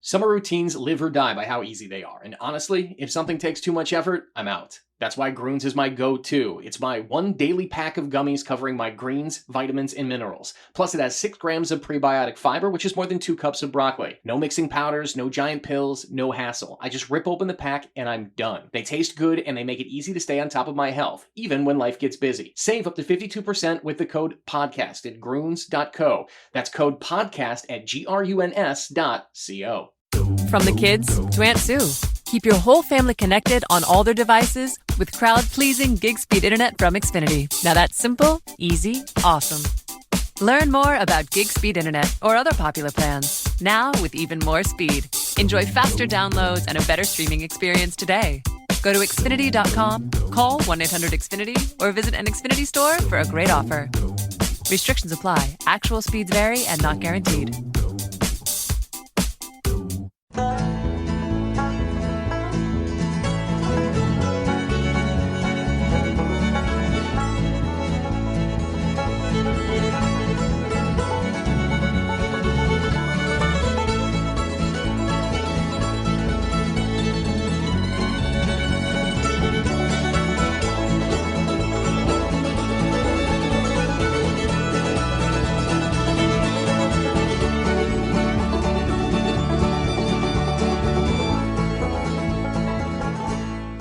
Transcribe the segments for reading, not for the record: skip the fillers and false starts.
Summer routines live or die by how easy they are, and honestly, if something takes too much effort, I'm out. That's why Grüns is my go-to. It's my one daily pack of gummies covering my greens, vitamins, and minerals. Plus, it has 6 grams of prebiotic fiber, which is more than 2 cups of broccoli. No mixing powders, no giant pills, no hassle. I just rip open the pack and I'm done. They taste good and they make it easy to stay on top of my health, even when life gets busy. Save up to 52% with the code PODCAST at Grüns.co. That's code PODCAST at GRUNS.co. From the kids to Aunt Sue. Keep your whole family connected on all their devices with crowd-pleasing gig-speed internet from Xfinity. Now that's simple, easy, awesome. Learn more about gig-speed internet or other popular plans, now with even more speed. Enjoy faster downloads and a better streaming experience today. Go to Xfinity.com, call 1-800-XFINITY, or visit an Xfinity store for a great offer. Restrictions apply. Actual speeds vary and not guaranteed.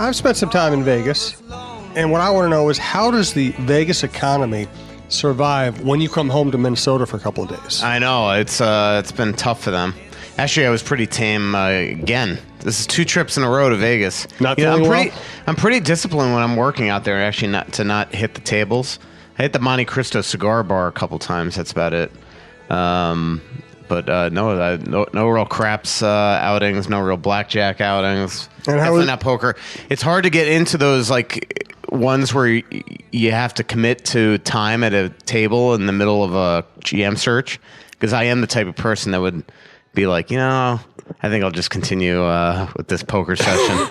I've spent some time in Vegas, and what I want to know is how does the Vegas economy survive when you come home to Minnesota for a couple of days? I know, it's been tough for them. Actually, I was pretty tame again. This is 2 trips in a row to Vegas. I'm pretty disciplined when I'm working out there, actually, not hit the tables. I hit the Monte Cristo cigar bar a couple times. That's about it. But no real craps outings, no real blackjack outings. Definitely not poker. It's hard to get into those like ones where you have to commit to time at a table in the middle of a GM search, because I am the type of person that would be like, I think I'll just continue with this poker session.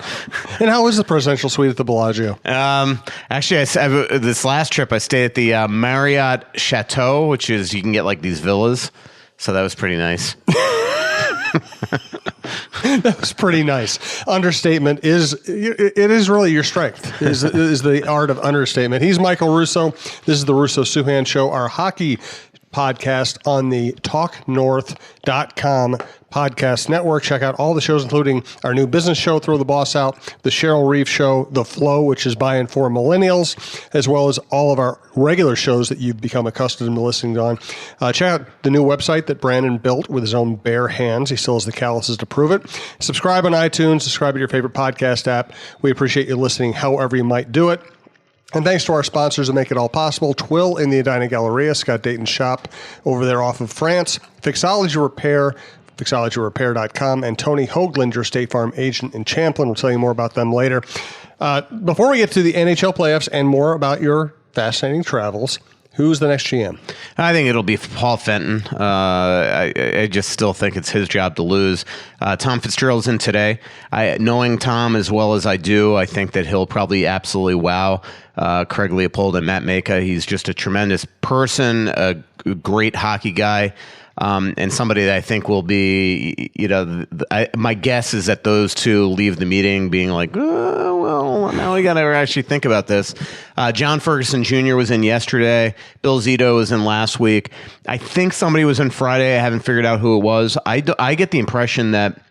And how was the presidential suite at the Bellagio? Actually, this last trip I stayed at the Marriott Chateau, which is you can get like these villas. So that was pretty nice. That was pretty nice. Understatement is really your strength, is the art of understatement. He's Michael Russo. This is the Russo-Souhan Show, our hockey podcast on the TalkNorth.com podcast network. Check out all the shows, including our new business show, Throw the Boss Out, the Cheryl Reeve Show, The Flow, which is by and for millennials, as well as all of our regular shows that you've become accustomed to listening on. Check out the new website that Brandon built with his own bare hands. He still has the calluses to prove it. Subscribe on iTunes. Subscribe to your favorite podcast app. We appreciate you listening however you might do it. And thanks to our sponsors that make it all possible. Twill in the Edina Galleria, Scott Dayton's shop over there off of France. Fixology Repair, fixologyrepair.com. And Tony Hoaglund, your State Farm agent in Champlin. We'll tell you more about them later. Before we get to the NHL playoffs and more about your fascinating travels, who's the next GM? I think it'll be Paul Fenton. I just still think it's his job to lose. Tom Fitzgerald's in today. Knowing Tom as well as I do, I think that he'll probably absolutely wow Craig Leopold and Matt Maka. He's just a tremendous person, a great hockey guy. And somebody that I think will be, my guess is that those two leave the meeting being like, oh, well, now we got to actually think about this. John Ferguson Jr. was in yesterday. Bill Zito was in last week. I think somebody was in Friday. I haven't figured out who it was. I get the impression that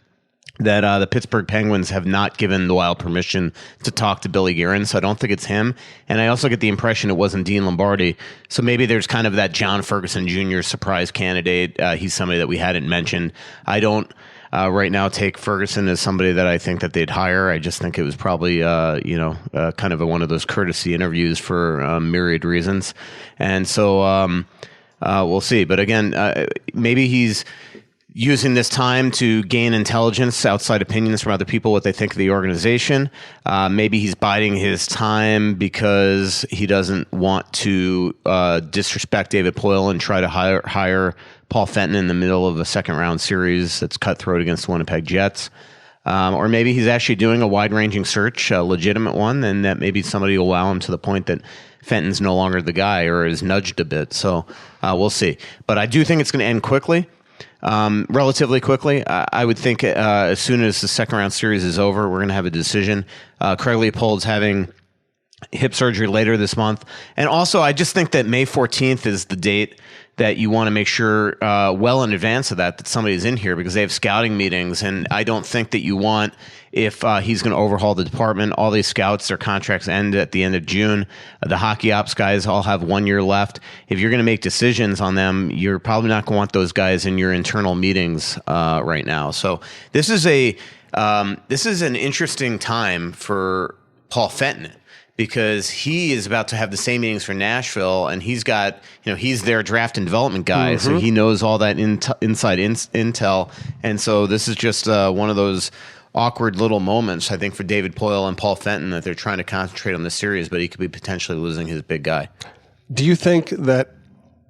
the Pittsburgh Penguins have not given the Wild permission to talk to Billy Guerin, so I don't think it's him. And I also get the impression it wasn't Dean Lombardi. So maybe there's kind of that John Ferguson Jr. surprise candidate. He's somebody that we hadn't mentioned. I don't right now take Ferguson as somebody that I think that they'd hire. I just think it was probably kind of one of those courtesy interviews for myriad reasons. And so we'll see. But again, maybe he's using this time to gain intelligence, outside opinions from other people, what they think of the organization. Maybe he's biding his time because he doesn't want to disrespect David Poile and try to hire Paul Fenton in the middle of a second-round series that's cutthroat against the Winnipeg Jets. Or maybe he's actually doing a wide-ranging search, a legitimate one, and that maybe somebody will wow him to the point that Fenton's no longer the guy or is nudged a bit. So we'll see. But I do think it's going to end quickly. relatively quickly. I would think as soon as the second round series is over, we're going to have a decision. Craig Leopold's having hip surgery later this month. And also, I just think that May 14th is the date that you want to make sure well in advance of that somebody's in here, because they have scouting meetings. And I don't think that you want, if he's going to overhaul the department, all these scouts, their contracts end at the end of June. The hockey ops guys all have 1 year left. If you're going to make decisions on them, you're probably not going to want those guys in your internal meetings right now. So this is an interesting time for Paul Fenton, because he is about to have the same meetings for Nashville, and he's got, he's their draft and development guy, so he knows all that inside intel. And so this is just one of those awkward little moments, I think, for David Poile and Paul Fenton, that they're trying to concentrate on the series, but he could be potentially losing his big guy. Do you think that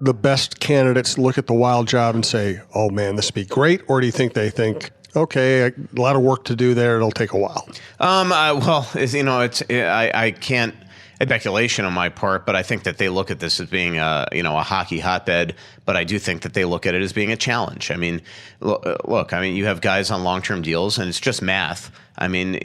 the best candidates look at the Wild job and say, oh man, this would be great? Or do you think they think, okay, a lot of work to do there, it'll take a while? I can't, speculation on my part, but I think that they look at this as being a hockey hotbed, but I do think that they look at it as being a challenge. I mean, look, you have guys on long-term deals, and it's just math. I mean,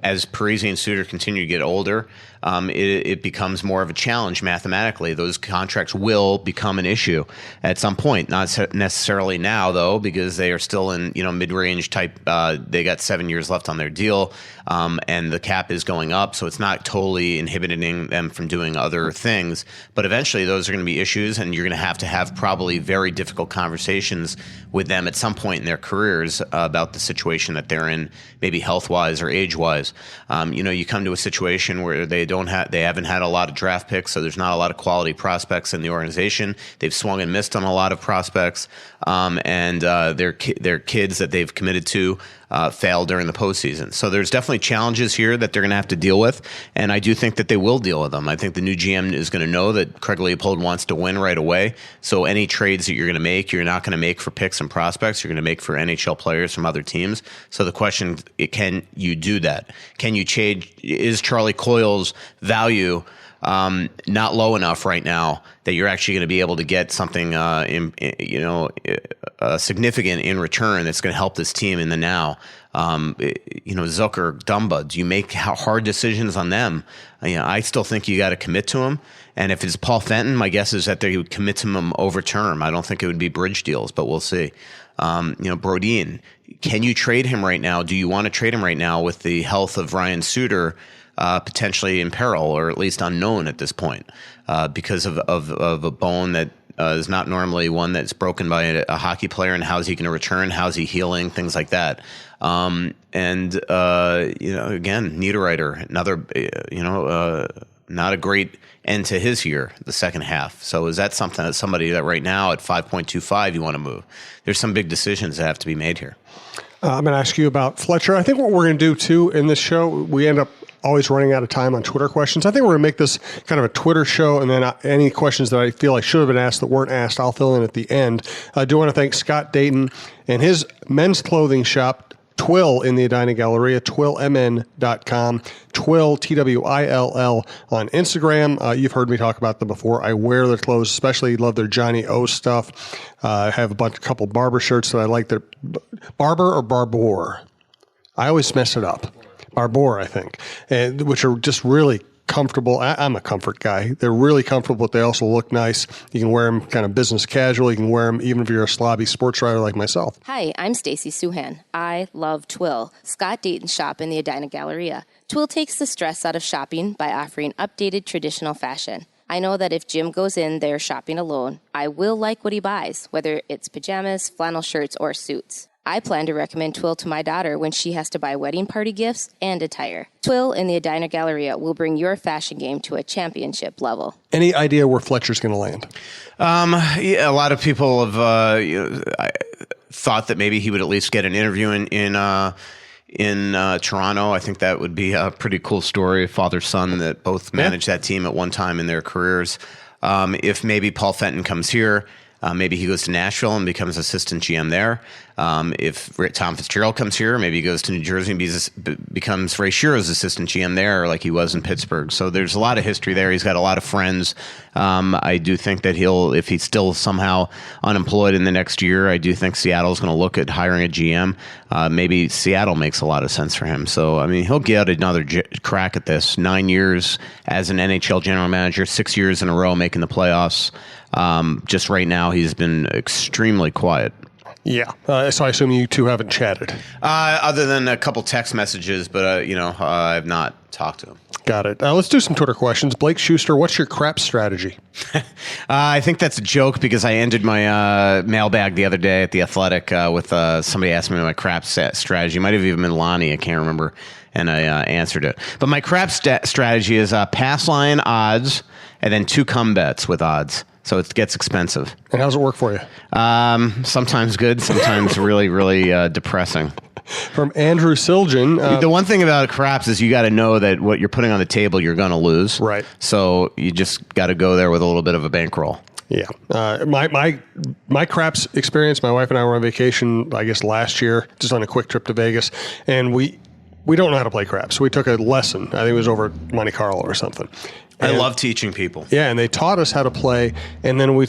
as Parise and Suter continue to get older, it becomes more of a challenge mathematically. Those contracts will become an issue at some point. Not necessarily now, though, because they are still in mid-range type. They got 7 years left on their deal, and the cap is going up, so it's not totally inhibiting them from doing other things. But eventually, those are going to be issues, and you're going to have probably very difficult conversations with them at some point in their careers about the situation that they're in, maybe health-wise or age-wise. You come to a situation where they haven't had a lot of draft picks, so there's not a lot of quality prospects in the organization. They've swung and missed on a lot of prospects, and their kids that they've committed to failed during the postseason. So there's definitely challenges here that they're going to have to deal with, and I do think that they will deal with them. I think the new GM is going to know that Craig Leopold wants to win right away, so any trades that you're going to make, you're not going to make for picks and prospects. You're going to make for NHL players from other teams. So the question, can you do that? Can you change? Is Charlie Coyle's value not low enough right now that you're actually going to be able to get something significant in return that's going to help this team in the now? Zucker, Dumba, do you make hard decisions on them? I still think you got to commit to them. And if it's Paul Fenton, my guess is that they would commit to him over term. I don't think it would be bridge deals, but we'll see. Brodin, can you trade him right now? Do you want to trade him right now with the health of Ryan Suter potentially in peril, or at least unknown at this point, because of a bone that is not normally one that's broken by a hockey player, and how's he going to return? How's he healing? Things like that. Again, Niederreiter, another, not a great end to his year, the second half. So is that somebody that right now at 5.25 you want to move? There's some big decisions that have to be made here. I'm going to ask you about Fletcher. I think what we're going to do, too, in this show, we end up always running out of time on Twitter questions. I think we're going to make this kind of a Twitter show, and then any questions that I feel like should have been asked that weren't asked, I'll fill in at the end. I do want to thank Scott Dayton and his men's clothing shop, Twill, in the Edina Galleria, twillmn.com, Twill, Twill, on Instagram. You've heard me talk about them before. I wear their clothes, especially love their Johnny O stuff. I have a couple Barber shirts that I like. Their Barber or Barbour? I always mess it up. Barbour, I think, which are just really comfortable. I'm a comfort guy. They're really comfortable, but they also look nice. You can wear them kind of business casual. You can wear them even if you're a slobby sports writer like myself. Hi, I'm Stacy Souhan. I love Twill, Scott Dayton's shop in the Edina Galleria. Twill takes the stress out of shopping by offering updated traditional fashion. I know that if Jim goes in there shopping alone, I will like what he buys, whether it's pajamas, flannel shirts, or suits. I plan to recommend Twill to my daughter when she has to buy wedding party gifts and attire. Twill in the Edina Galleria will bring your fashion game to a championship level. Any idea where Fletcher's going to land? A lot of people have thought that maybe he would at least get an interview in Toronto. I think that would be a pretty cool story. Father-son that both managed that team at one time in their careers. If maybe Paul Fenton comes here, Maybe he goes to Nashville and becomes assistant GM there. If Tom Fitzgerald comes here, maybe he goes to New Jersey and becomes Ray Shiro's assistant GM there, like he was in Pittsburgh. So there's a lot of history there. He's got a lot of friends. I do think that if he's still somehow unemployed in the next year, I do think Seattle's going to look at hiring a GM. Maybe Seattle makes a lot of sense for him. So, I mean, he'll get another crack at this. 9 years as an NHL general manager, 6 years in a row making the playoffs. Just right now, he's been extremely quiet. Yeah. So I assume you two haven't chatted. Other than a couple text messages, but, I've not talked to him. Got it. Let's do some Twitter questions. Blake Schuster, what's your crap strategy? I think that's a joke because I ended my mailbag the other day at The Athletic with somebody asked me my crap strategy. It might have even been Lonnie. I can't remember. And I answered it. But my crap strategy is pass line odds and then 2 come bets with odds. So it gets expensive. And how's it work for you? Sometimes good, sometimes really, really depressing. From Andrew Siljan. The one thing about craps is you got to know that what you're putting on the table, you're going to lose. Right. So you just got to go there with a little bit of a bankroll. Yeah. My craps experience, my wife and I were on vacation, I guess last year, just on a quick trip to Vegas. And we don't know how to play craps. So we took a lesson. I think it was over at Monte Carlo or something. I love teaching people. Yeah, and they taught us how to play, and then we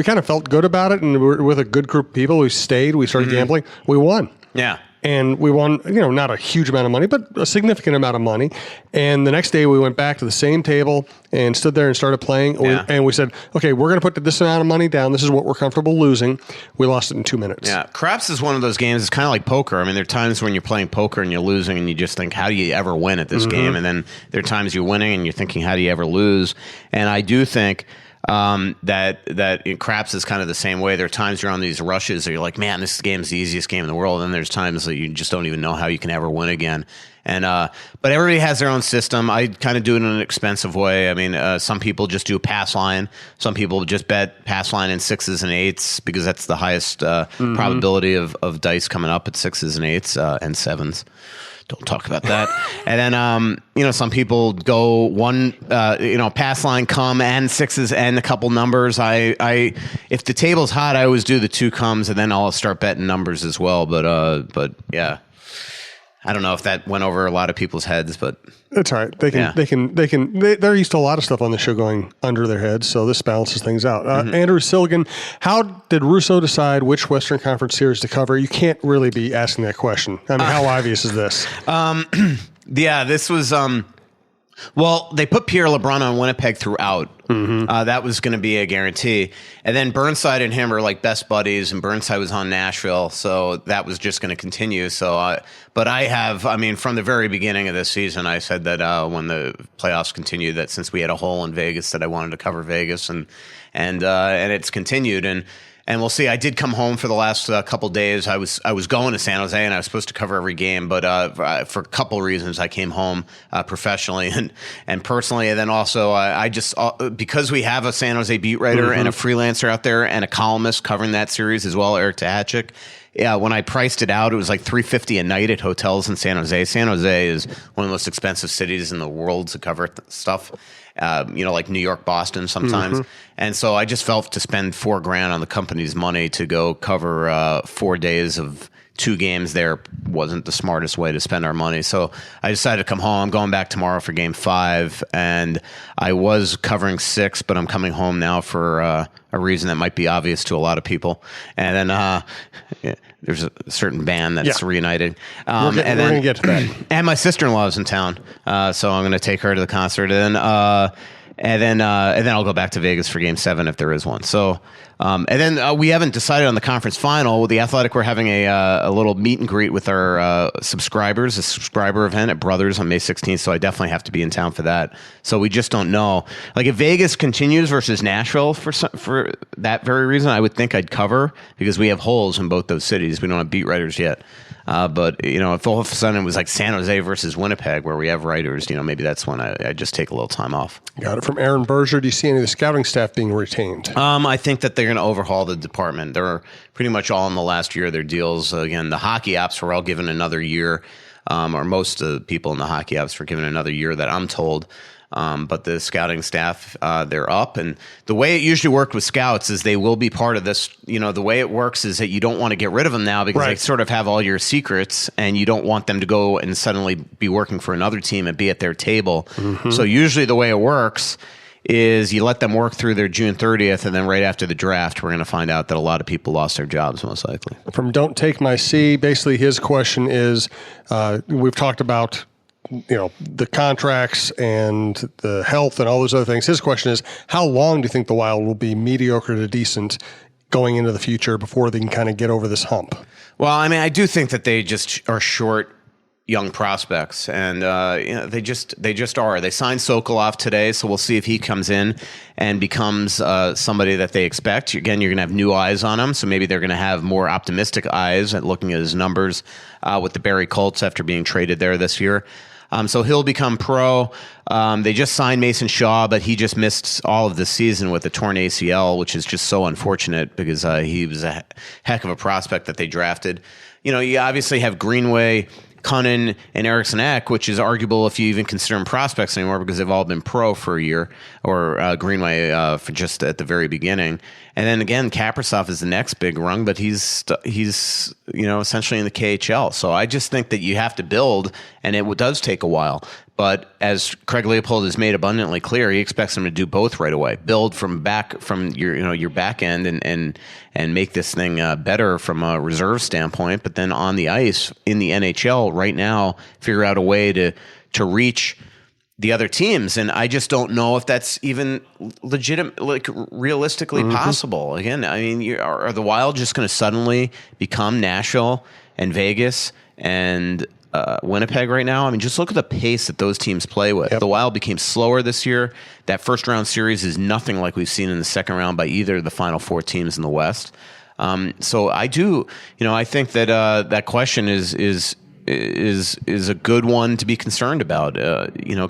kind of felt good about it, and we were with a good group of people. We stayed. We started gambling. We won. Yeah. And we won, not a huge amount of money, but a significant amount of money. And the next day we went back to the same table and stood there and started playing. Yeah. And we said, okay, we're going to put this amount of money down. This is what we're comfortable losing. We lost it in 2 minutes. Yeah. Craps is one of those games. It's kind of like poker. I mean, there are times when you're playing poker and you're losing and you just think, how do you ever win at this game? And then there are times you're winning and you're thinking, how do you ever lose? And I do think that in craps is kind of the same way. There are times you're on these rushes that you're like, man, this game's the easiest game in the world. And there's times that you just don't even know how you can ever win again. And but everybody has their own system. I kind of do it in an expensive way. I mean, some people just do pass line. Some people just bet pass line in 6s and 8s because that's the highest probability of dice coming up at 6s and 8s and 7s. Don't talk about that. And then, some people go one, pass line, come, and 6s and a couple numbers. If the table's hot, I always do the 2 comes, and then I'll start betting numbers as well. But yeah, I don't know if that went over a lot of people's heads, but it's all right. They're used to a lot of stuff on the show going under their heads, so this balances things out. Andrew Silgan, how did Russo decide which Western Conference series to cover? You can't really be asking that question. I mean, how obvious is this? Yeah, this was. Well, they put Pierre LeBrun on Winnipeg throughout. That was going to be a guarantee. And then Burnside and him are like best buddies, and Burnside was on Nashville, so that was just going to continue. So, but from the very beginning of this season, I said that when the playoffs continued, that since we had a hole in Vegas, that I wanted to cover Vegas, and it's continued. And we'll see. I did come home for the last couple days. I was going to San Jose, and I was supposed to cover every game. But for a couple reasons, I came home professionally and personally. And then also, I just because we have a San Jose beat writer and a freelancer out there and a columnist covering that series as well, Eric Tahachik. Yeah, when I priced it out, it was like $350 a night at hotels in San Jose. San Jose is one of the most expensive cities in the world to cover stuff. Like New York, Boston sometimes. And so I just felt to spend $4,000 on the company's money to go cover 4 days of 2 games there wasn't the smartest way to spend our money. So I decided to come home. I'm going back tomorrow for game 5, and I was covering 6, but I'm coming home now for a reason that might be obvious to a lot of people. And then there's a certain band that's reunited. We're going to get to that. And my sister-in-law is in town, so I'm going to take her to the concert. And then I'll go back to Vegas for Game 7 if there is one. So, and then we haven't decided on the conference final. With the Athletic, we're having a little meet and greet with our subscribers, a subscriber event at Brothers on May 16th. So I definitely have to be in town for that. So we just don't know. Like if Vegas continues versus Nashville for that very reason, I would think I'd cover because we have holes in both those cities. We don't have beat writers yet. But if all of a sudden it was like San Jose versus Winnipeg where we have writers, maybe that's when I just take a little time off. Got it. From Aaron Berger, do you see any of the scouting staff being retained? I think that they're going to overhaul the department. They're pretty much all in the last year of their deals. Again, the hockey apps were all given another year, or most of the people in the hockey apps were given another year that I'm told. But the scouting staff, they're up. And the way it usually worked with scouts is they will be part of this. The way it works is that you don't want to get rid of them now because they sort of have all your secrets, and you don't want them to go and suddenly be working for another team and be at their table. Mm-hmm. So usually the way it works is you let them work through their June 30th, and then right after the draft, we're going to find out that a lot of people lost their jobs, most likely. From Don't Take My C, basically his question is, we've talked about the contracts and the health and all those other things. His question is, how long do you think the Wild will be mediocre to decent going into the future before they can kind of get over this hump? Well, I mean, I do think that they just are short young prospects, and they just are. They signed Sokolov today, so we'll see if he comes in and becomes somebody that they expect. Again, you're going to have new eyes on him, so maybe they're going to have more optimistic eyes at looking at his numbers with the Barrie Colts after being traded there this year. So he'll become pro. They just signed Mason Shaw, but he just missed all of the season with a torn ACL, which is just so unfortunate because he was a heck of a prospect that they drafted. You obviously have Greenway, Cunnin, and Eriksson Ek, which is arguable if you even consider them prospects anymore because they've all been pro for a year, or Greenway for just at the very beginning. And then again, Kaprizov is the next big rung, but he's essentially in the KHL. So I just think that you have to build, and it does take a while. But as Craig Leopold has made abundantly clear, he expects them to do both right away. Build from your back end and make this thing better from a reserve standpoint. But then on the ice in the NHL right now, figure out a way to reach the other teams. And I just don't know if that's even legitimate, like realistically possible. Again, I mean, are the Wild just going to suddenly become Nashville and Vegas and Winnipeg right now? I mean, just look at the pace that those teams play with. Yep. The Wild became slower this year. That first round series is nothing like we've seen in the second round by either of the final four teams in the West. So I do, I think that that question is a good one to be concerned about.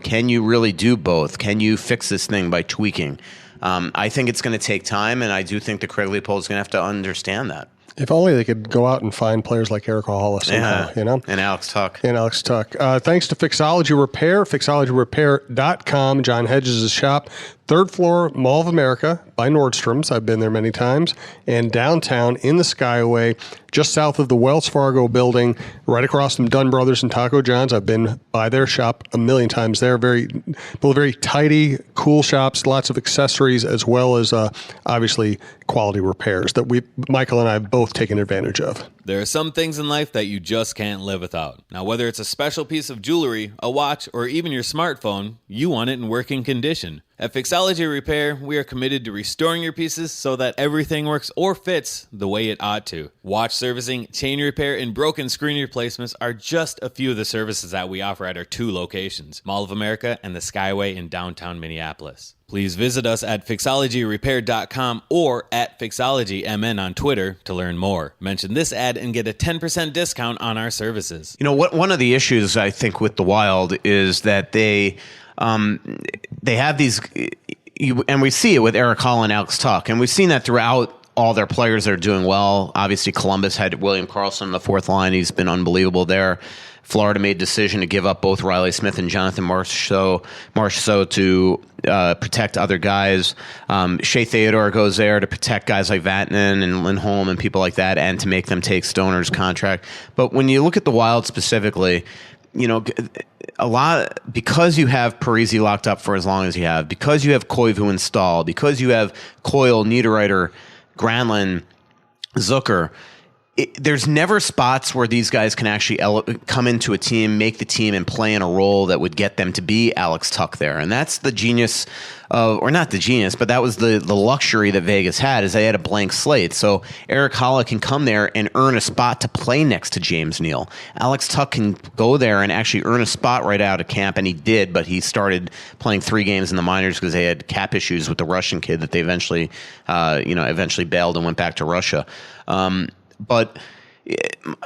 Can you really do both? Can you fix this thing by tweaking? I think it's going to take time, and I do think that Craig Leopold is going to have to understand that. If only they could go out and find players like Eric Hall somehow, And Alex Tuck. Thanks to Fixology Repair, fixologyrepair.com, John Hedges' shop. Third floor, Mall of America by Nordstrom's. I've been there many times. And downtown in the Skyway, just south of the Wells Fargo building, right across from Dunn Brothers and Taco John's. I've been by their shop a million times. They're both very tidy, cool shops, lots of accessories, as well as obviously quality repairs that Michael and I have both taken advantage of. There are some things in life that you just can't live without. Now, whether it's a special piece of jewelry, a watch, or even your smartphone, you want it in working condition. At Fixology Repair, we are committed to restoring your pieces so that everything works or fits the way it ought to. Watch servicing, chain repair, and broken screen replacements are just a few of the services that we offer at our two locations, Mall of America and the Skyway in downtown Minneapolis. Please visit us at fixologyrepair.com or at fixologymn on Twitter to learn more. Mention this ad and get a 10% discount on our services. One of the issues I think with the Wild is that they have these, and we see it with Eric Hall and Alex Tuck, and we've seen that throughout all their players that are doing well. Obviously, Columbus had William Karlsson in the fourth line. He's been unbelievable there. Florida made a decision to give up both Riley Smith and Jonathan Marchessault to protect other guys. Shea Theodore goes there to protect guys like Vatanen and Lindholm and people like that, and to make them take Stoner's contract. But when you look at the Wild specifically, a lot, because you have Parise locked up for as long as you have, because you have Koivu and Stahl, because you have Coyle, Niederreiter, Granlund, Zucker, there's never spots where these guys can actually come into a team, make the team, and play in a role that would get them to be Alex Tuck there. And that's the genius of, or not the genius, but that was the luxury that Vegas had, is they had a blank slate. So Eric Holla can come there and earn a spot to play next to James Neal. Alex Tuck can go there and actually earn a spot right out of camp, and he did, but he started playing 3 games in the minors because they had cap issues with the Russian kid that they eventually bailed and went back to Russia. But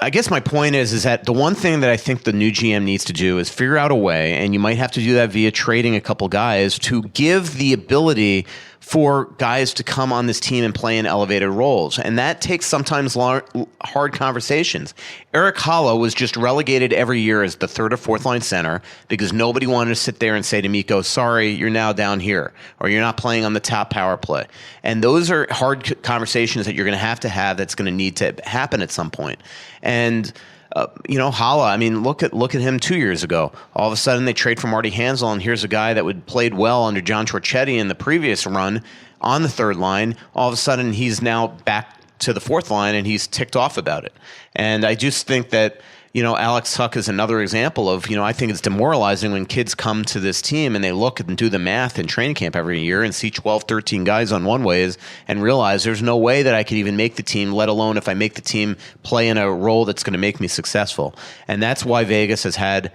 I guess my point is that the one thing that I think the new GM needs to do is figure out a way, and you might have to do that via trading a couple guys, to give the ability for guys to come on this team and play in elevated roles. And that takes sometimes hard conversations. Eric Holla was just relegated every year as the third or fourth line center because nobody wanted to sit there and say to Mikko, sorry, you're now down here, or you're not playing on the top power play. And those are hard conversations that you're going to have that's going to need to happen at some point. And Holla, I mean, look at him 2 years ago. All of a sudden, they trade for Marty Hansel, and here's a guy that would played well under John Torchetti in the previous run on the third line. All of a sudden, he's now back to the fourth line, and he's ticked off about it. And I just think that, Alex Tuch is another example of, I think it's demoralizing when kids come to this team and they look and do the math in training camp every year and see 12, 13 guys on one ways and realize there's no way that I could even make the team, let alone if I make the team play in a role that's going to make me successful. And that's why Vegas has had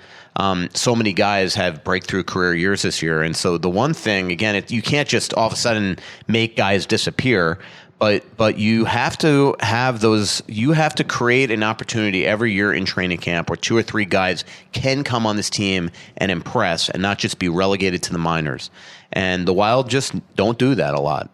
so many guys have breakthrough career years this year. And so the one thing, again, you can't just all of a sudden make guys disappear. But you have to have those. You have to create an opportunity every year in training camp where 2 or 3 guys can come on this team and impress, and not just be relegated to the minors. And the Wild just don't do that a lot.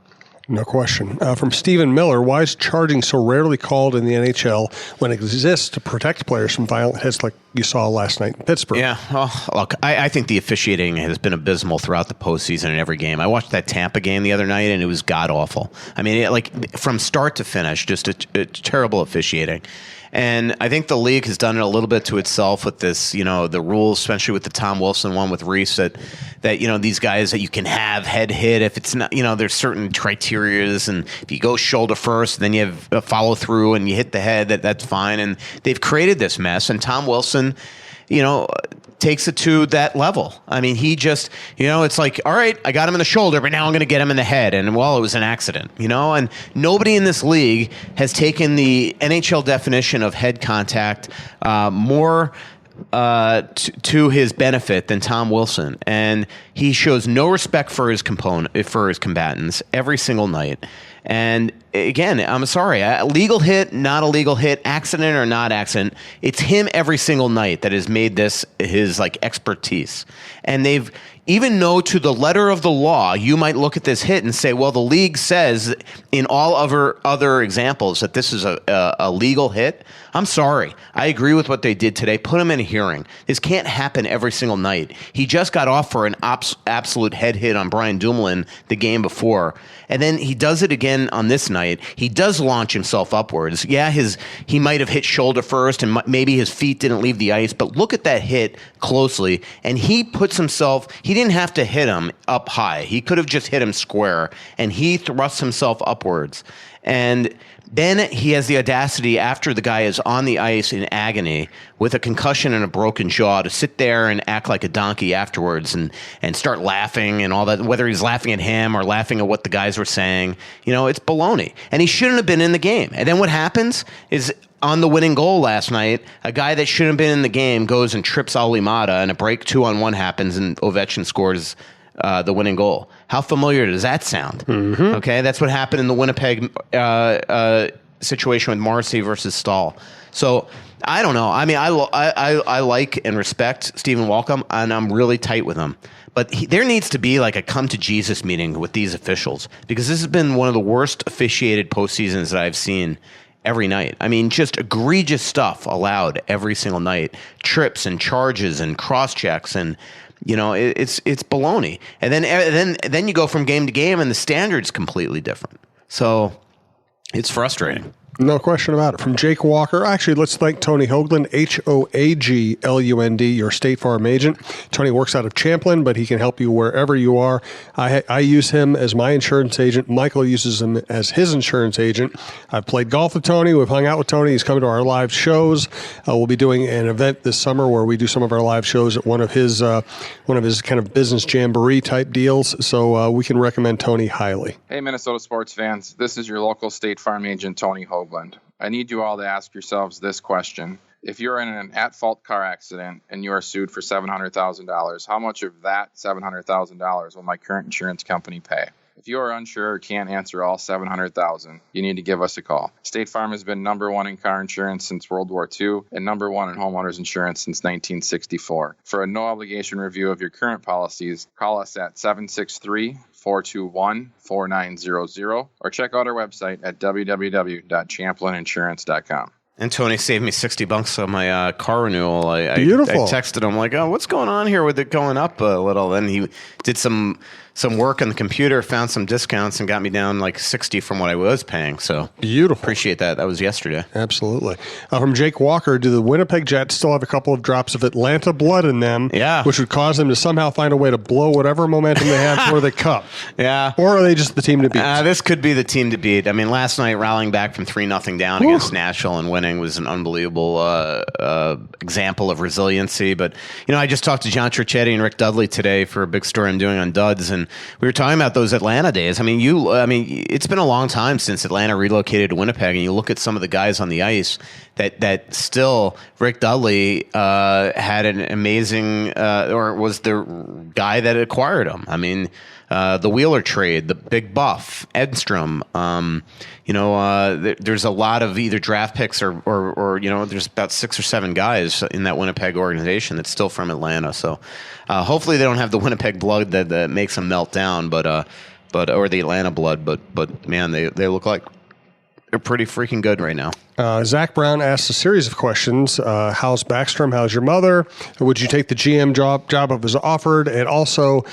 No question. From Stephen Miller, why is charging so rarely called in the NHL when it exists to protect players from violent hits like you saw last night in Pittsburgh? Yeah, well, look, I think the officiating has been abysmal throughout the postseason in every game. I watched that Tampa game the other night, and it was god-awful. I mean, from start to finish, just a terrible officiating. And I think the league has done it a little bit to itself with this, the rules, especially with the Tom Wilson one with Reese, that these guys that you can have head hit if it's not, there's certain criterias, and if you go shoulder first, then you have a follow through and you hit the head, that's fine. And they've created this mess, and Tom Wilson, takes it to that level. I mean, he just, it's like, all right, I got him in the shoulder, but now I'm going to get him in the head. And, well, it was an accident, and nobody in this league has taken the NHL definition of head contact more to his benefit than Tom Wilson. And he shows no respect for his combatants every single night. And again, I'm sorry, a legal hit, not a legal hit, accident or not accident, it's him every single night that has made this his expertise. And they've, even though to the letter of the law, you might look at this hit and say, well, the league says in all other examples that this is a legal hit. I'm sorry. I agree with what they did today. Put him in a hearing. This can't happen every single night. He just got off for an absolute head hit on Brian Dumoulin the game before. And then he does it again on this night. He does launch himself upwards. Yeah, he might have hit shoulder first, and maybe his feet didn't leave the ice. But look at that hit closely. And he puts himself, he didn't have to hit him up high. He could have just hit him square. And he thrusts himself upwards. And then he has the audacity, after the guy is on the ice in agony with a concussion and a broken jaw, to sit there and act like a donkey afterwards and start laughing and all that, whether he's laughing at him or laughing at what the guys were saying. It's baloney. And he shouldn't have been in the game. And then what happens is, on the winning goal last night, a guy that shouldn't have been in the game goes and trips Ali Mata, and a break 2-on-1 happens, and Ovechkin scores the winning goal. How familiar does that sound? Mm-hmm. Okay, that's what happened in the Winnipeg situation with Morrissey versus Stahl. So I don't know. I mean, I like and respect Stephen Walkom, and I'm really tight with him. But there needs to be a come to Jesus meeting with these officials, because this has been one of the worst officiated postseasons that I've seen every night. I mean, just egregious stuff allowed every single night. Trips and charges and cross checks, and it's baloney. And then you go from game to game, and the standard's completely different. So it's frustrating. No question about it. From Jake Walker. Actually, let's thank Tony Hoaglund, Hoaglund, your State Farm agent. Tony works out of Champlin, but he can help you wherever you are. I use him as my insurance agent. Michael uses him as his insurance agent. I've played golf with Tony. We've hung out with Tony. He's come to our live shows. We'll be doing an event this summer where we do some of our live shows at one of his kind of business jamboree type deals. So we can recommend Tony highly. Hey, Minnesota sports fans. This is your local State Farm agent, Tony Hoaglund. I need you all to ask yourselves this question. If you're in an at-fault car accident and you are sued for $700,000, how much of that $700,000 will my current insurance company pay? If you are unsure or can't answer all $700,000, you need to give us a call. State Farm has been number one in car insurance since World War II and number one in homeowners insurance since 1964. For a no-obligation review of your current policies, call us at 763 421-4900 or check out our website at www.champlininsurance.com. And Tony saved me $60 on my car renewal. I Beautiful. I texted him like, "Oh, what's going on here with it going up a little?" Then he did some work on the computer, found some discounts, and got me down like 60 from what I was paying. So Beautiful. appreciate that. That was yesterday. Absolutely. From Jake Walker, do the Winnipeg Jets still have a couple of drops of Atlanta blood in them? Yeah. Which would cause them to somehow find a way to blow whatever momentum they have for the cup. Yeah. Or are they just the team to beat? This could be the team to beat. I mean, last night rallying back from 3-0 down against Nashville and winning was an unbelievable example of resiliency. But, I just talked to John Trichetti and Rick Dudley today for a big story I'm doing on Duds, and we were talking about those Atlanta days. I mean, it's been a long time since Atlanta relocated to Winnipeg, and you look at some of the guys on the ice that still, Rick Dudley had an amazing, or was the guy that acquired him. I mean, the Wheeler trade, the Big Buff, Edstrom. There's a lot of either draft picks or there's about 6 or 7 guys in that Winnipeg organization that's still from Atlanta. So hopefully they don't have the Winnipeg blood that makes them melt down, but or the Atlanta blood. But man, they look like they're pretty freaking good right now. Zach Brown asked a series of questions. How's Backstrom? How's your mother? Would you take the GM job if it was offered? And also,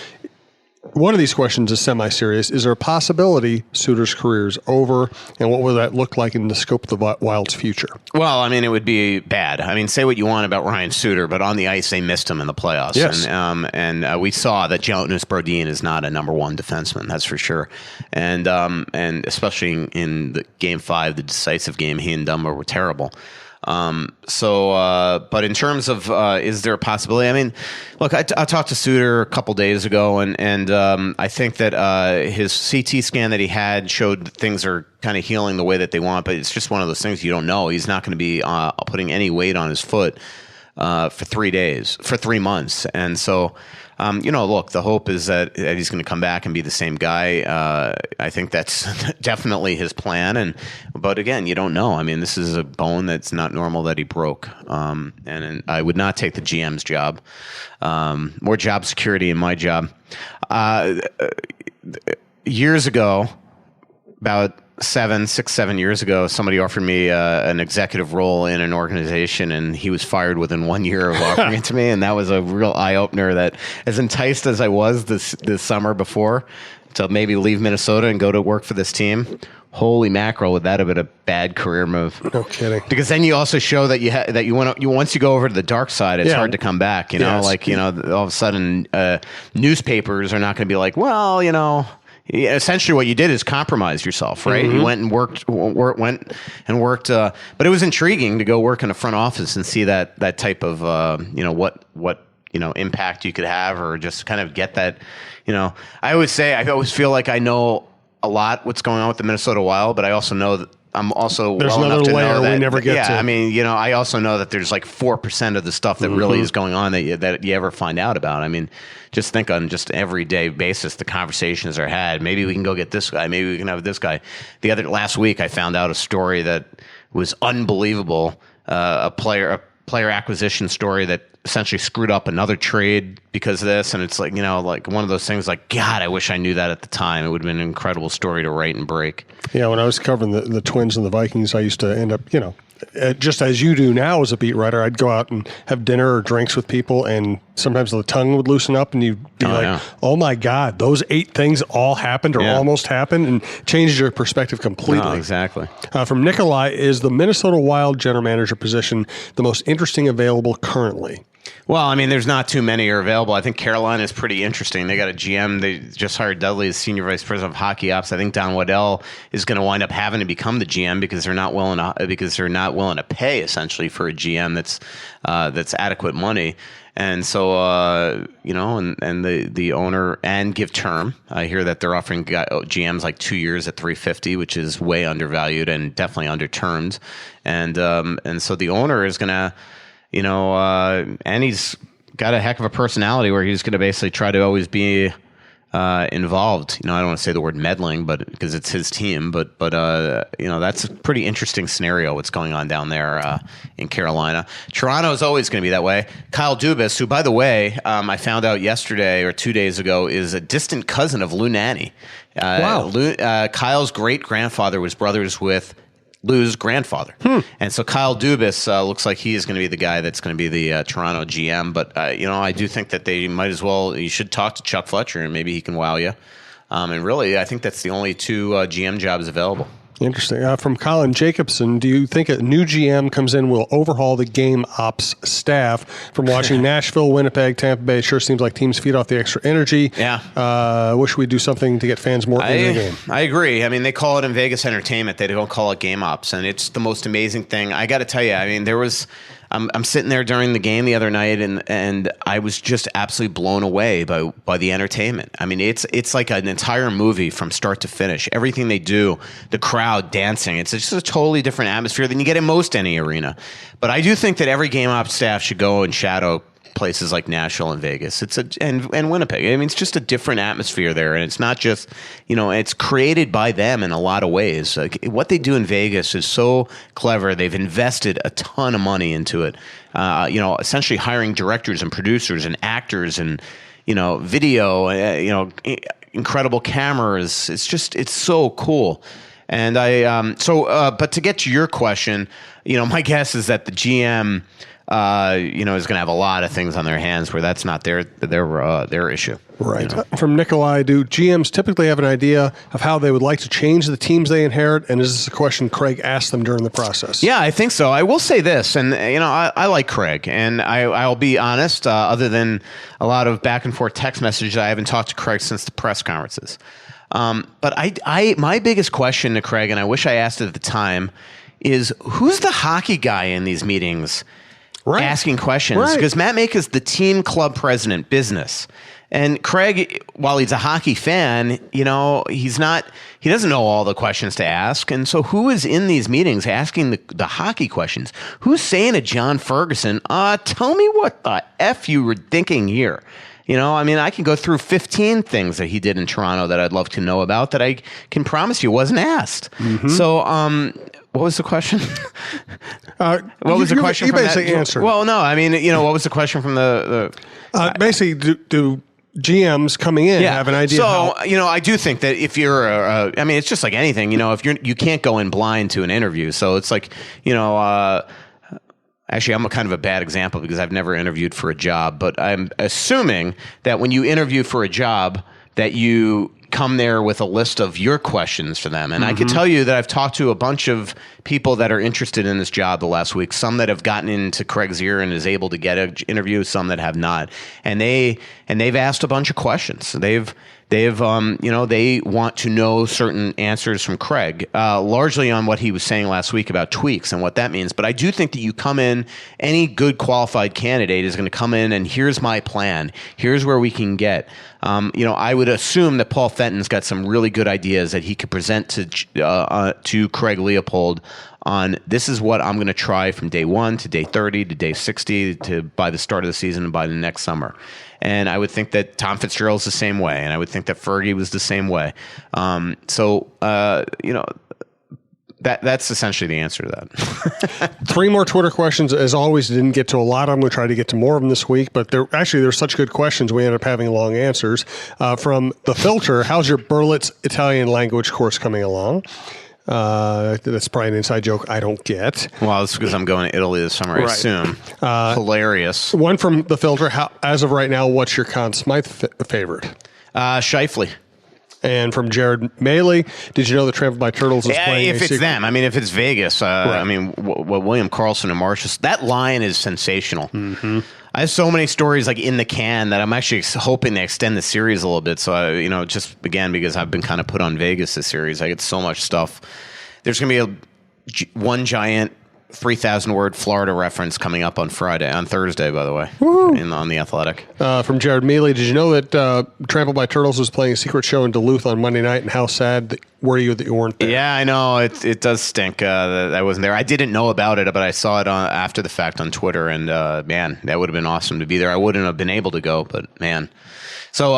one of these questions is semi-serious. Is there a possibility Suter's career is over, and what would that look like in the scope of the Wild's future? Well, I mean, it would be bad. I mean, say what you want about Ryan Suter, but on the ice, they missed him in the playoffs. Yes. And we saw that Jonas Brodin is not a number one defenseman, that's for sure. And especially in the Game 5, the decisive game, he and Dumba were terrible. But in terms of, is there a possibility? I mean, look, I talked to Suter a couple days ago, and I think that his CT scan that he had showed that things are kind of healing the way that they want, but it's just one of those things you don't know. He's not going to be putting any weight on his foot for 3 months. And so, look, the hope is that he's going to come back and be the same guy. I think that's definitely his plan. But again, you don't know. I mean, this is a bone that's not normal that he broke. And I would not take the GM's job. More job security in my job. Years ago, about 7 years ago, somebody offered me an executive role in an organization, and he was fired within 1 year of offering it to me. And that was a real eye opener. That, as enticed as I was this summer before to maybe leave Minnesota and go to work for this team, holy mackerel, would that have been a bad career move? No kidding. Because then you also show that once you go over to the dark side, it's hard to come back. All of a sudden, newspapers are not going to be like, well, essentially what you did is compromise yourself, right? Mm-hmm. You went and worked, but it was intriguing to go work in a front office and see that type of, what impact you could have, or just kind of get that, I always feel like I know a lot what's going on with the Minnesota Wild, but I also know that I'm also there's well enough to know that we never get to. I mean, I also know that there's like 4% of the stuff that really is going on that you ever find out about. I mean, just think on just everyday basis, the conversations are had. Maybe we can go get this guy. Maybe we can have this guy. Last week, I found out a story that was unbelievable. A player acquisition story that essentially screwed up another trade because of this. And it's like, like one of those things like, God, I wish I knew that at the time. It would have been an incredible story to write and break. Yeah, when I was covering the Twins and the Vikings, I used to end up, just as you do now as a beat writer, I'd go out and have dinner or drinks with people, and sometimes the tongue would loosen up, and you'd be oh my God, those 8 things all happened or almost happened, and changes your perspective completely. No, exactly. From Nikolai, is the Minnesota Wild general manager position the most interesting available currently? Well, I mean, there's not too many are available. I think Carolina is pretty interesting. They got a GM. They just hired Dudley as senior vice president of hockey ops. I think Don Waddell is going to wind up having to become the GM because they're not willing to pay essentially for a GM that's adequate money. And so, and the owner and give term. I hear that they're offering GMs like 2 years at $350, which is way undervalued and definitely undertermed. And so the owner is going to. And he's got a heck of a personality where he's going to basically try to always be involved. I don't want to say the word meddling, but because it's his team, but that's a pretty interesting scenario. What's going on down there in Carolina? Toronto is always going to be that way. Kyle Dubas, who, by the way, I found out yesterday or 2 days ago, is a distant cousin of Lou Nanne. Wow. Kyle's great grandfather was brothers with Lou's grandfather. And so Kyle Dubas looks like he is going to be the guy that's going to be the Toronto GM. But, I do think that they might as well, you should talk to Chuck Fletcher and maybe he can wow you. And really, I think that's the only two GM jobs available. Interesting. From Colin Jacobson, do you think a new GM comes in will overhaul the game ops staff? From watching Nashville, Winnipeg, Tampa Bay, it sure seems like teams feed off the extra energy. Yeah. Wish we'd do something to get fans more in the game. I agree. I mean, they call it in Vegas entertainment. They don't call it game ops. And it's the most amazing thing. I got to tell you, I mean, I'm sitting there during the game the other night, and I was just absolutely blown away by the entertainment. I mean, it's like an entire movie from start to finish. Everything they do, the crowd dancing, it's just a totally different atmosphere than you get in most any arena. But I do think that every game ops staff should go and shadow places like Nashville and Vegas. And Winnipeg. I mean, it's just a different atmosphere there, and it's not just, it's created by them in a lot of ways. Like, what they do in Vegas is so clever. They've invested a ton of money into it. Essentially hiring directors and producers and actors and video. Incredible cameras. It's so cool. And but to get to your question, my guess is that the GM is going to have a lot of things on their hands where that's not their issue. Right. From Nikolai, do GMs typically have an idea of how they would like to change the teams they inherit? And is this a question Craig asked them during the process? Yeah, I think so. I will say this, and I like Craig, and I'll be honest. Other than a lot of back and forth text messages, I haven't talked to Craig since the press conferences. But my biggest question to Craig, and I wish I asked it at the time, is who's the hockey guy in these meetings? Right. Asking questions, because Matt Make is the team club president, business, and Craig, while he's a hockey fan, he doesn't know all the questions to ask, and so who is in these meetings asking the hockey questions? Who's saying to John Ferguson, tell me what the F you were thinking here? I can go through 15 things that he did in Toronto that I'd love to know about that I can promise you wasn't asked. Mm-hmm. So, what was the question? What was the question? You basically answered. Well, no, what was the question from the basically, do GMs coming in have an idea? So, I do think that if you're, it's just like anything, if you can't go in blind to an interview. So it's like, actually, I'm a kind of a bad example because I've never interviewed for a job, but I'm assuming that when you interview for a job that you come there with a list of your questions for them. And I can tell you that I've talked to a bunch of people that are interested in this job the last week, some that have gotten into Craig's ear and is able to get an interview, some that have not. And they've asked a bunch of questions. They want to know certain answers from Craig, largely on what he was saying last week about tweaks and what that means. But I do think that you come in, any good qualified candidate is going to come in and here's my plan. Here's where we can get. I would assume that Paul Fenton's got some really good ideas that he could present to Craig Leopold on this is what I'm going to try from day 1 to day 30 to day 60 to by the start of the season and by the next summer. And I would think that Tom Fitzgerald's the same way, and I would think that Fergie was the same way. That's essentially the answer to that. 3 more Twitter questions. As always, didn't get to a lot. I'm going to try to get to more of them this week, but they're such good questions, we ended up having long answers. From The Filter, how's your Berlitz Italian language course coming along? That's probably an inside joke I don't get. Well, it's because I'm going to Italy this summer, I assume. Hilarious. One from The Filter, as of right now, what's your Conn Smythe favorite? Scheifele. And from Jared Maley, did you know the Trampled by Turtles is playing if it's them, if it's Vegas, what William Karlsson and Marshall, that line is sensational. Mm-hmm. I have so many stories like in the can that I'm actually hoping they extend the series a little bit. So, just again, because I've been kind of put on Vegas this series, I get so much stuff. There's going to be one giant 3,000-word Florida reference coming up on Thursday, by the way, on The Athletic. From Jared Mealy, did you know that Trampled by Turtles was playing a secret show in Duluth on Monday night, and how sad were you that you weren't there? Yeah, I know. It does stink that I wasn't there. I didn't know about it, but I saw it after the fact on Twitter, and man, that would have been awesome to be there. I wouldn't have been able to go, but man. So,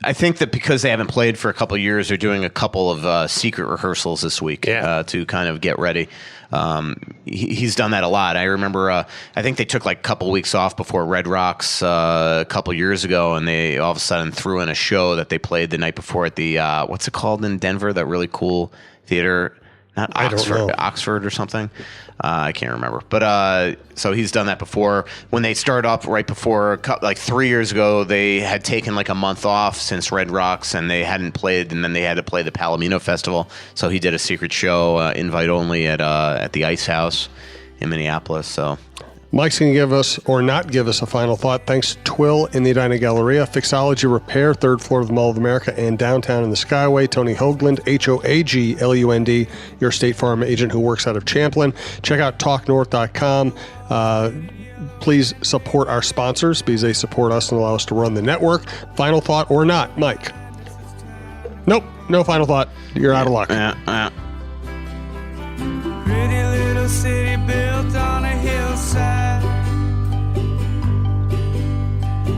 I think that because they haven't played for a couple of years, they're doing a couple of secret rehearsals this week to kind of get ready. He's done that a lot. I remember, I think they took like a couple weeks off before Red Rocks a couple years ago, and they all of a sudden threw in a show that they played the night before at the, what's it called in Denver, that really cool theater? Not Oxford or something. I can't remember. But so he's done that before. When they started up right before, like 3 years ago, they had taken like a month off since Red Rocks, and they hadn't played, and then they had to play the Palomino Festival. So he did a secret show, invite only, at the Ice House in Minneapolis. So Mike's going to give us or not give us a final thought. Thanks to Twill in the Edina Galleria, Fixology Repair, 3rd floor of the Mall of America, and downtown in the Skyway. Tony Hoaglund, Hoaglund, your State Farm agent who works out of Champlin. Check out talknorth.com. Please support our sponsors because they support us and allow us to run the network. Final thought or not, Mike? Nope, no final thought. You're out of luck. Pretty little city built on a hillside.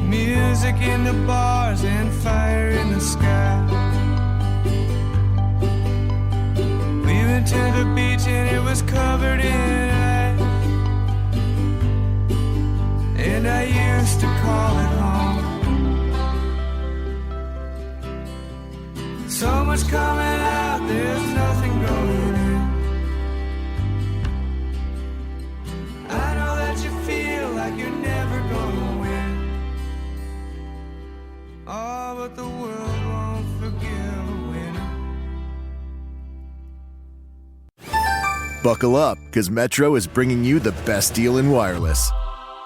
Music in the bars and fire in the sky. We went to the beach and it was covered in ice. And I used to call it home. So much coming out, there's nothing going in. I know that you feel like you're never gonna win. Oh, but the world won't forgive a winner. Buckle up, because Metro is bringing you the best deal in wireless.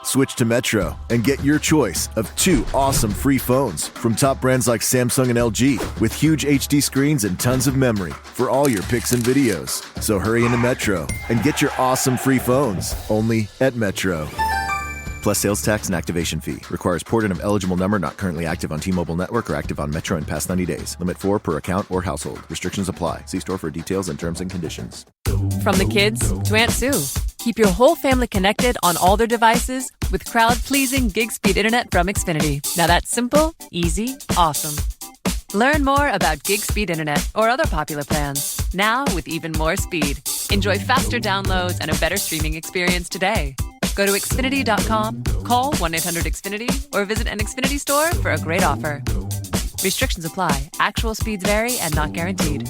Switch to Metro and get your choice of 2 awesome free phones from top brands like Samsung and LG with huge HD screens and tons of memory for all your pics and videos. So hurry into Metro and get your awesome free phones only at Metro. Plus sales tax and activation fee. Requires port-in of eligible number not currently active on T-Mobile network or active on Metro in past 90 days. Limit 4 per account or household. Restrictions apply. See store for details and terms and conditions. From the kids to Aunt Sue, keep your whole family connected on all their devices with crowd-pleasing gig speed internet from Xfinity. Now that's simple, easy, awesome. Learn more about gig speed internet or other popular plans, now with even more speed. Enjoy faster downloads and a better streaming experience today. Go to Xfinity.com, call 1-800-XFINITY, or visit an Xfinity store for a great offer. Restrictions apply. Actual speeds vary and not guaranteed.